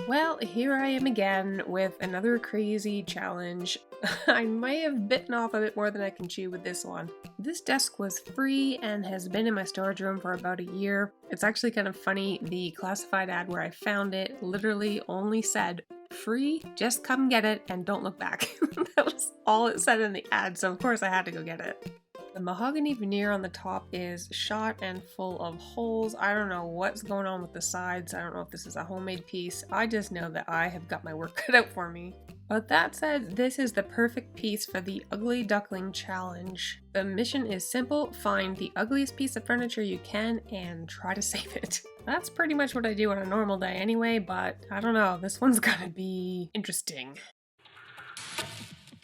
Well, here I am again with another crazy challenge. I may have bitten off a bit more than I can chew with this one. This desk was free and has been in my storage room for about a year. It's actually kind of funny, the classified ad where I found it literally only said, "Free, just come get it and don't look back." That was all it said in the ad, so of course I had to go get it. The mahogany veneer on the top is shot and full of holes. I don't know what's going on with the sides. I don't know if this is a homemade piece. I just know that I have got my work cut out for me. But that said, this is the perfect piece for the Ugly Duckling challenge. The mission is simple: find the ugliest piece of furniture you can and try to save it. That's pretty much what I do on a normal day anyway, but I don't know, this one's gonna be interesting.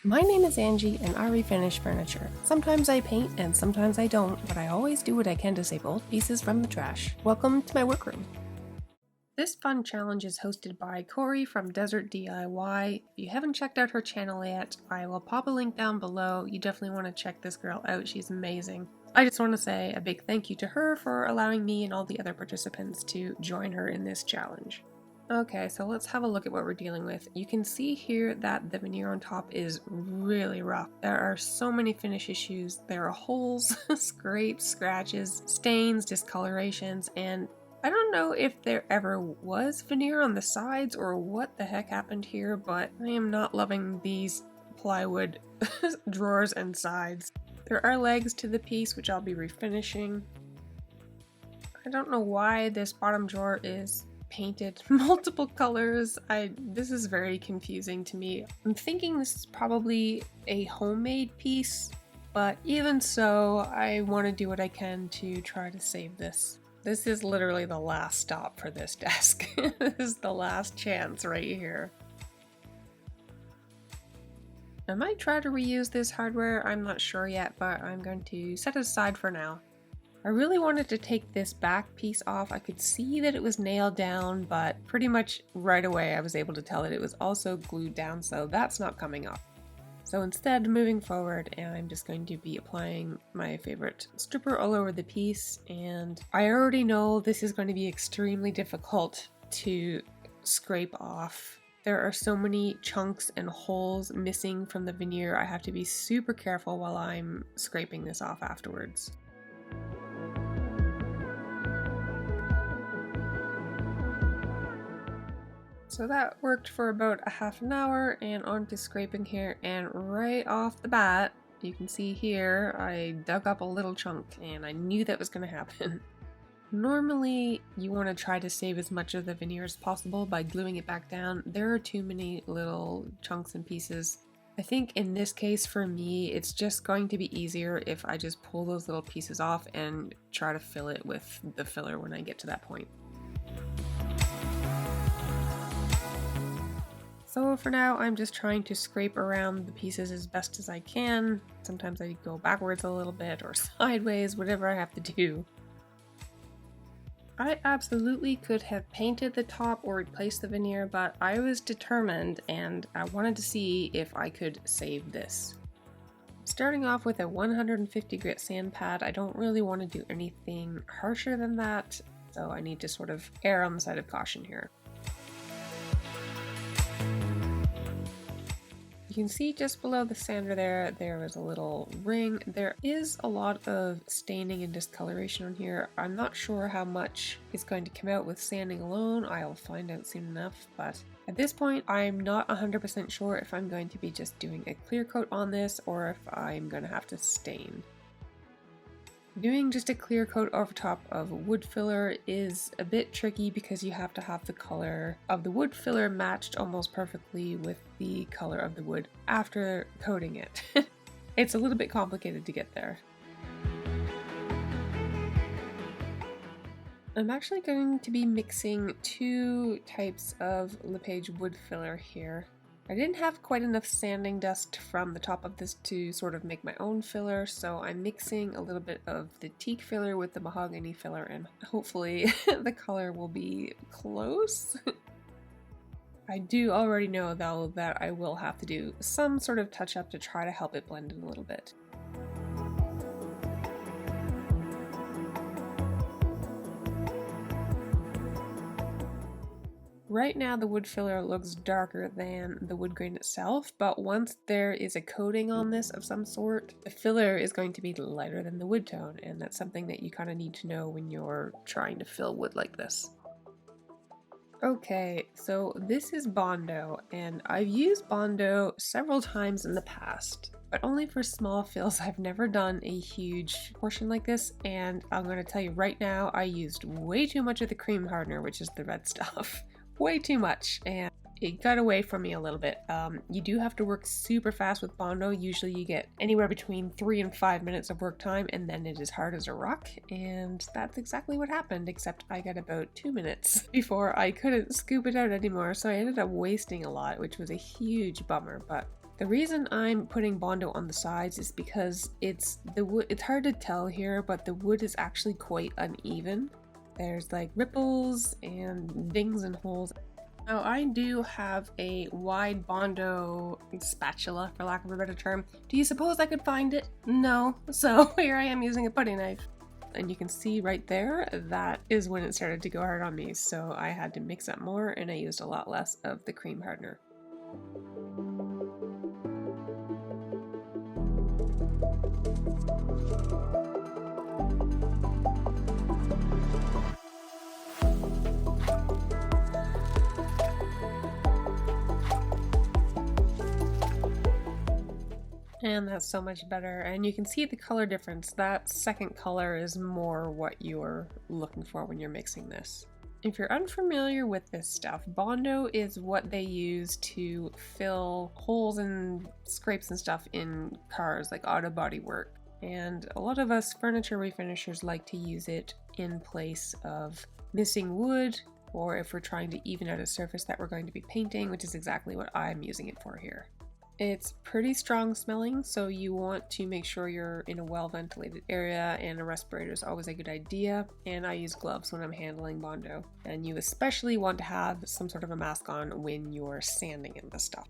My name is Angie and I refinish furniture. Sometimes I paint and sometimes I don't, but I always do what I can to save old pieces from the trash. Welcome to my workroom. This fun challenge is hosted by Corey from Desert DIY. If you haven't checked out her channel yet, I will pop a link down below. You definitely want to check this girl out, she's amazing. I just want to say a big thank you to her for allowing me and all the other participants to join her in this challenge. Okay, so let's have a look at what we're dealing with. You can see here that the veneer on top is really rough. There are so many finish issues. There are holes, scrapes, scratches, stains, discolorations, and I don't know if there ever was veneer on the sides or what the heck happened here, but I am not loving these plywood drawers and sides. There are legs to the piece, which I'll be refinishing. I don't know why this bottom drawer is painted multiple colors. This is very confusing to me. I'm thinking this is probably a homemade piece, but even so, I want to do what I can to try to save this. This is literally the last stop for this desk. This is the last chance right here. I might try to reuse this hardware, I'm not sure yet, but I'm going to set it aside for now. I really wanted to take this back piece off. I could see that it was nailed down, but pretty much right away I was able to tell that it was also glued down, so that's not coming off. So instead, moving forward, I'm just going to be applying my favorite stripper all over the piece, and I already know this is going to be extremely difficult to scrape off. There are so many chunks and holes missing from the veneer. I have to be super careful while I'm scraping this off afterwards. So that worked for about a half an hour, and on to scraping here, and right off the bat, you can see here, I dug up a little chunk and I knew that was going to happen. Normally, you want to try to save as much of the veneer as possible by gluing it back down. There are too many little chunks and pieces. I think in this case for me, it's just going to be easier if I just pull those little pieces off and try to fill it with the filler when I get to that point. So for now, I'm just trying to scrape around the pieces as best as I can. Sometimes I go backwards a little bit or sideways, whatever I have to do. I absolutely could have painted the top or replaced the veneer, but I was determined and I wanted to see if I could save this. Starting off with a 150 grit sand pad, I don't really want to do anything harsher than that, so I need to sort of err on the side of caution here. You can see just below the sander there is a little ring. There is a lot of staining and discoloration on here. I'm not sure how much is going to come out with sanding alone. I'll find out soon enough, but at this point I'm not 100% sure if I'm going to be just doing a clear coat on this or if I'm going to have to stain. Doing just a clear coat over top of wood filler is a bit tricky because you have to have the color of the wood filler matched almost perfectly with the color of the wood after coating it. It's a little bit complicated to get there. I'm actually going to be mixing two types of LePage wood filler here. I didn't have quite enough sanding dust from the top of this to sort of make my own filler, so I'm mixing a little bit of the teak filler with the mahogany filler, and hopefully the color will be close. I do already know though that I will have to do some sort of touch up to try to help it blend in a little bit. Right now the wood filler looks darker than the wood grain itself, but once there is a coating on this of some sort, the filler is going to be lighter than the wood tone, and that's something that you kind of need to know when you're trying to fill wood like this. Okay, so this is Bondo, and I've used Bondo several times in the past, but only for small fills. I've never done a huge portion like this, and I'm going to tell you right now, I used way too much of the cream hardener, which is the red stuff. Way too much, and it got away from me a little bit. You do have to work super fast with Bondo. Usually you get anywhere between 3 and 5 minutes of work time, and then it is hard as a rock, and that's exactly what happened, except I got about 2 minutes before I couldn't scoop it out anymore, so I ended up wasting a lot, which was a huge bummer. But the reason I'm putting Bondo on the sides is because it's hard to tell here, but the wood is actually quite uneven. There's like ripples and dings and holes. Now I do have a wide Bondo spatula, for lack of a better term. Do you suppose I could find it? No. So here I am using a putty knife. And you can see right there, that is when it started to go hard on me. So I had to mix up more, and I used a lot less of the cream hardener. And that's so much better, and you can see the color difference. That second color is more what you're looking for when you're mixing this. If you're unfamiliar with this stuff, Bondo is what they use to fill holes and scrapes and stuff in cars, like auto body work. And a lot of us furniture refinishers like to use it in place of missing wood, or if we're trying to even out a surface that we're going to be painting, which is exactly what I'm using it for here. It's pretty strong smelling, so you want to make sure you're in a well ventilated area, and a respirator is always a good idea. And I use gloves when I'm handling Bondo. And you especially want to have some sort of a mask on when you're sanding in the stuff.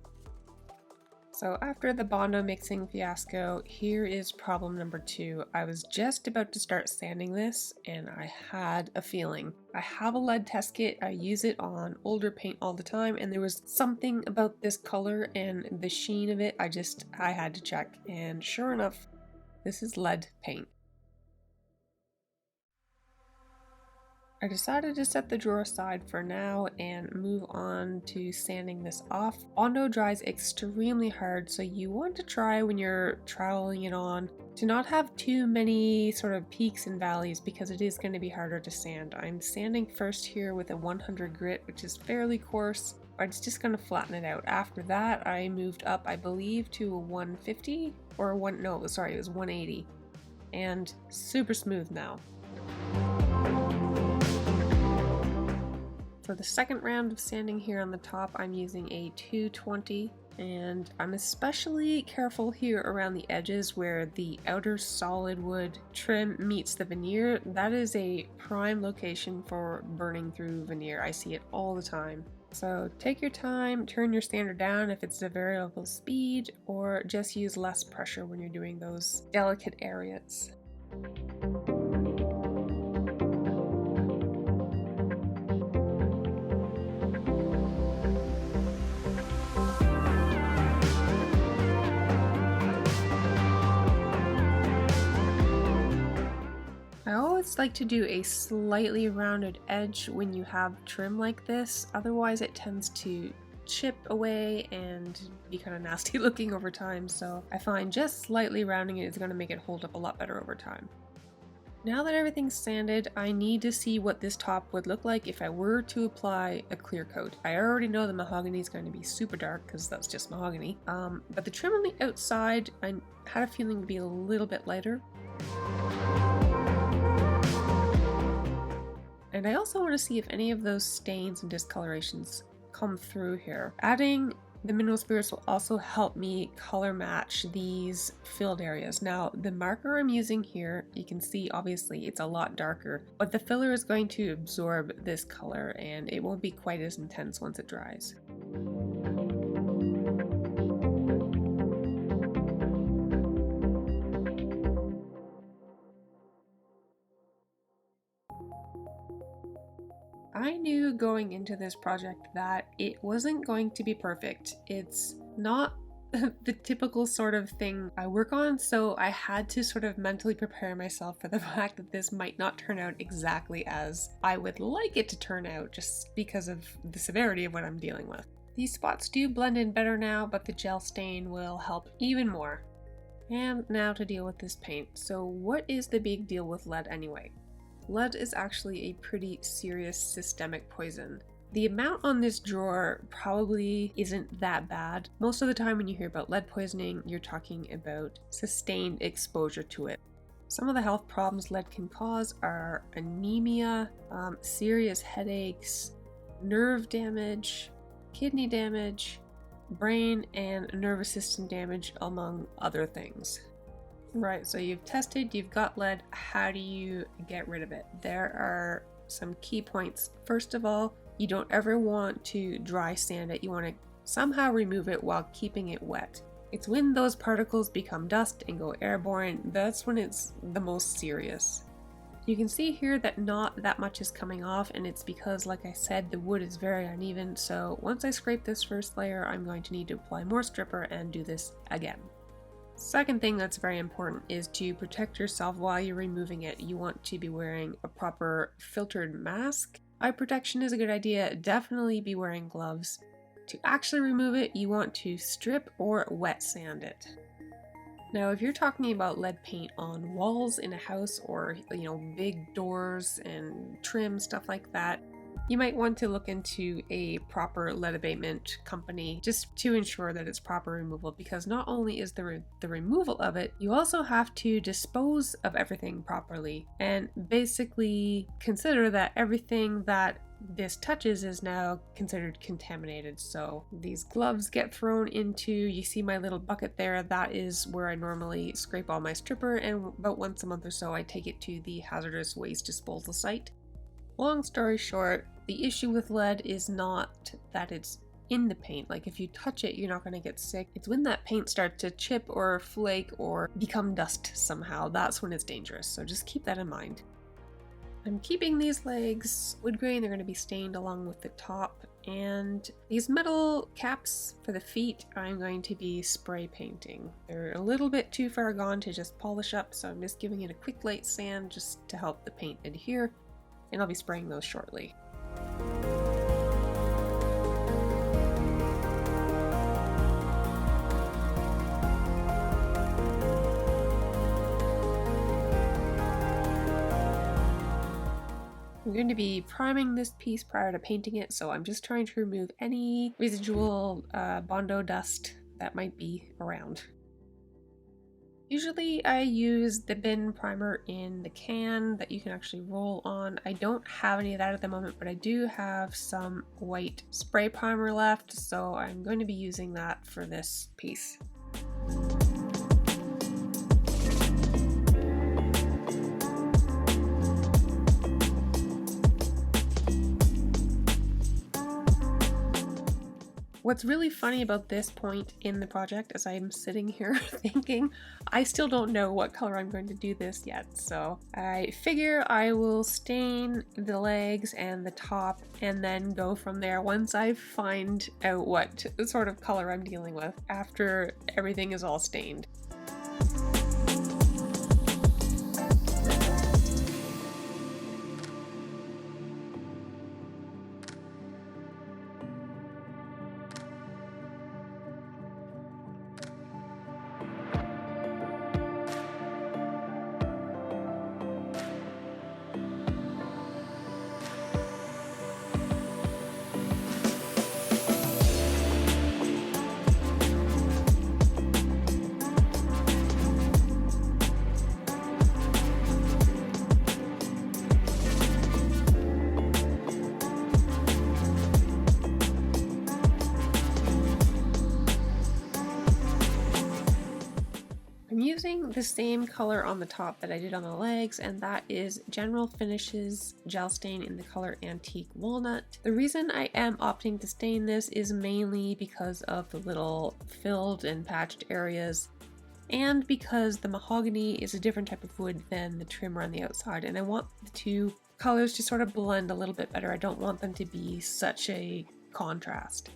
So after the Bondo mixing fiasco, here is problem number 2. I was just about to start sanding this, and I had a feeling. I have a lead test kit. I use it on older paint all the time, and there was something about this color and the sheen of it. I had to check, and sure enough, this is lead paint. I decided to set the drawer aside for now and move on to sanding this off. Bondo dries extremely hard, so you want to try when you're troweling it on to not have too many sort of peaks and valleys, because it is going to be harder to sand. I'm sanding first here with a 100 grit, which is fairly coarse, but it's just going to flatten it out. After that, I moved up, I believe, to a 150 or it was 180, and super smooth now. For the second round of sanding here on the top, I'm using a 220, and I'm especially careful here around the edges where the outer solid wood trim meets the veneer. That is a prime location for burning through veneer. I see it all the time. So take your time, turn your sander down if it's a variable speed, or just use less pressure when you're doing those delicate areas. I always like to do a slightly rounded edge when you have trim like this, otherwise it tends to chip away and be kind of nasty looking over time, so I find just slightly rounding it is going to make it hold up a lot better over time. Now that everything's sanded, I need to see what this top would look like if I were to apply a clear coat. I already know the mahogany is going to be super dark because that's just mahogany, but the trim on the outside I had a feeling would be a little bit lighter. And I also want to see if any of those stains and discolorations come through here. Adding the mineral spirits will also help me color match these filled areas. Now, the marker I'm using here, you can see obviously it's a lot darker, but the filler is going to absorb this color and it won't be quite as intense once it dries. I knew going into this project that it wasn't going to be perfect. It's not the typical sort of thing I work on, so I had to sort of mentally prepare myself for the fact that this might not turn out exactly as I would like it to turn out, just because of the severity of what I'm dealing with. These spots do blend in better now, but the gel stain will help even more. And now to deal with this paint. So what is the big deal with lead anyway? Lead is actually a pretty serious systemic poison. The amount on this drawer probably isn't that bad. Most of the time when you hear about lead poisoning, you're talking about sustained exposure to it. Some of the health problems lead can cause are anemia, serious headaches, nerve damage, kidney damage, brain and nervous system damage, among other things. Right, so you've tested, you've got lead, how do you get rid of it? There are some key points. First of all, you don't ever want to dry sand it. You want to somehow remove it while keeping it wet. It's when those particles become dust and go airborne, that's when it's the most serious. You can see here that not that much is coming off, and it's because, like I said, the wood is very uneven, so once I scrape this first layer, I'm going to need to apply more stripper and do this again. Second thing that's very important is to protect yourself while you're removing it. You want to be wearing a proper filtered mask. Eye protection is a good idea. Definitely be wearing gloves. To actually remove it, you want to strip or wet sand it. Now, if you're talking about lead paint on walls in a house or, big doors and trim, stuff like that, you might want to look into a proper lead abatement company just to ensure that it's proper removal, because not only is the removal of it, you also have to dispose of everything properly and basically consider that everything that this touches is now considered contaminated. So these gloves get thrown into, you see my little bucket there, that is where I normally scrape all my stripper, and about once a month or so I take it to the hazardous waste disposal site. Long story short, the issue with lead is not that it's in the paint. Like if you touch it, you're not going to get sick. It's when that paint starts to chip or flake or become dust somehow. That's when it's dangerous. So just keep that in mind. I'm keeping these legs wood grain. They're going to be stained along with the top. And these metal caps for the feet, I'm going to be spray painting. They're a little bit too far gone to just polish up, so I'm just giving it a quick light sand just to help the paint adhere. And I'll be spraying those shortly. I'm going to be priming this piece prior to painting it, so I'm just trying to remove any residual Bondo dust that might be around. Usually I use the bin primer in the can that you can actually roll on. I don't have any of that at the moment, but I do have some white spray primer left, so I'm going to be using that for this piece. What's really funny about this point in the project is I'm sitting here thinking I still don't know what color I'm going to do this yet, so I figure I will stain the legs and the top and then go from there once I find out what sort of color I'm dealing with after everything is all stained. I'm using the same color on the top that I did on the legs, and that is General Finishes gel stain in the color Antique Walnut. The reason I am opting to stain this is mainly because of the little filled and patched areas, and because the mahogany is a different type of wood than the trim around the outside, and I want to colors to sort of blend a little bit better. I don't want them to be such a contrast.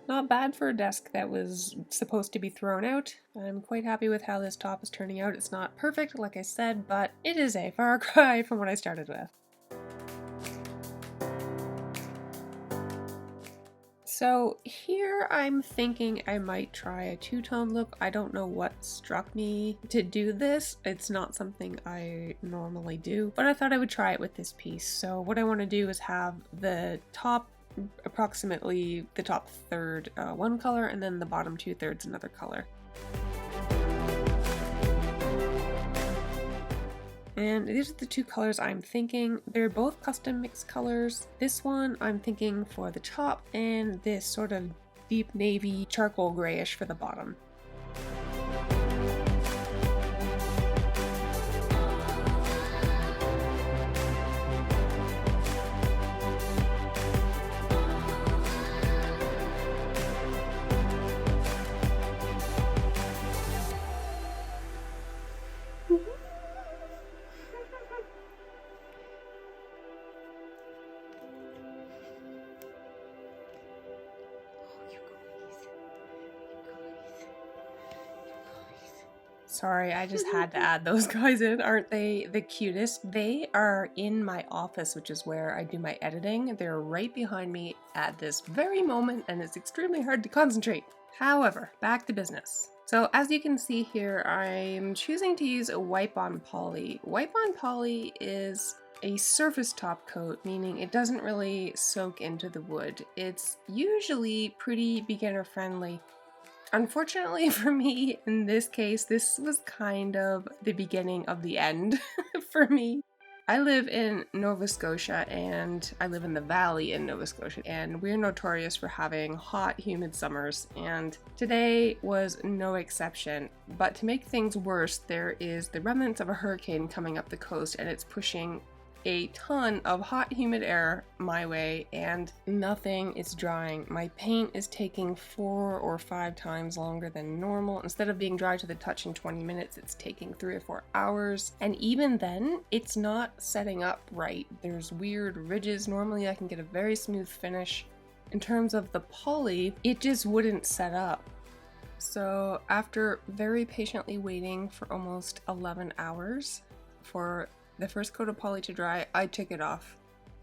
Not bad for a desk that was supposed to be thrown out. I'm quite happy with how this top is turning out. It's not perfect, like I said, but it is a far cry from what I started with. So here I'm thinking I might try a two-tone look. I don't know what struck me to do this. It's not something I normally do, but I thought I would try it with this piece. So what I want to do is have the top, approximately the top third one color, and then the bottom 2/3 another color. And these are the two colors I'm thinking. They're both custom mixed colors. This one I'm thinking for the top, and this sort of deep navy charcoal grayish for the bottom. Sorry, I just had to add those guys in. Aren't they the cutest? They are in my office, which is where I do my editing. They're right behind me at this very moment, and it's extremely hard to concentrate. However, back to business. So as you can see here, I'm choosing to use a wipe-on poly. Wipe-on poly is a surface top coat, meaning it doesn't really soak into the wood. It's usually pretty beginner friendly. Unfortunately for me, in this case, this was kind of the beginning of the end for me. I live in Nova Scotia, and I live in the valley in Nova Scotia, and we're notorious for having hot, humid summers, and today was no exception. But to make things worse, there is the remnants of a hurricane coming up the coast, and it's pushing a ton of hot, humid air my way, and nothing is drying. My paint is taking 4 or 5 times longer than normal. Instead of being dry to the touch in 20 minutes, it's taking 3 or 4 hours. And even then, it's not setting up right. There's weird ridges. Normally I can get a very smooth finish. In terms of the poly, it just wouldn't set up. So after very patiently waiting for almost 11 hours for the first coat of poly to dry, I took it off.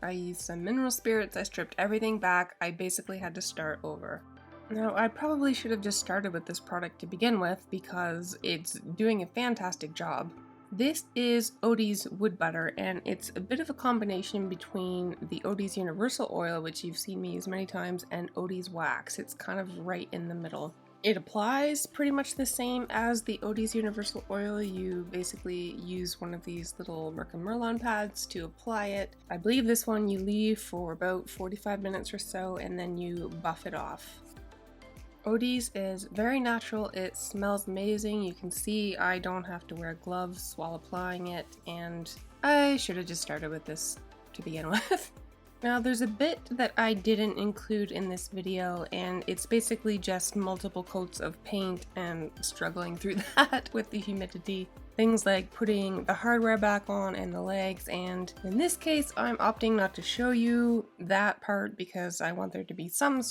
I used some mineral spirits, I stripped everything back, I basically had to start over. Now, I probably should have just started with this product to begin with because it's doing a fantastic job. This is Odie's Wood Butter, and it's a bit of a combination between the Odie's Universal Oil, which you've seen me use many times, and Odie's Wax. It's kind of right in the middle. It applies pretty much the same as the Odie's Universal Oil. You basically use one of these little Merkin Merlon pads to apply it. I believe this one you leave for about 45 minutes or so, and then you buff it off. Odie's is very natural. It smells amazing. You can see I don't have to wear gloves while applying it, and I should have just started with this to begin with. Now, there's a bit that I didn't include in this video, and it's basically just multiple coats of paint and struggling through that with the humidity. Things like putting the hardware back on and the legs, and in this case, I'm opting not to show you that part because I want there to be some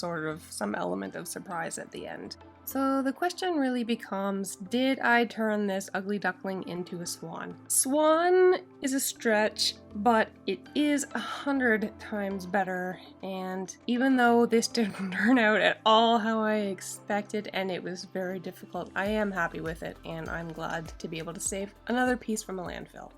element of surprise at the end. So the question really becomes, did I turn this ugly duckling into a swan? Swan is a stretch, but it is 100 times better, and even though this didn't turn out at all how I expected and it was very difficult, I am happy with it, and I'm glad to be able to save another piece from a landfill.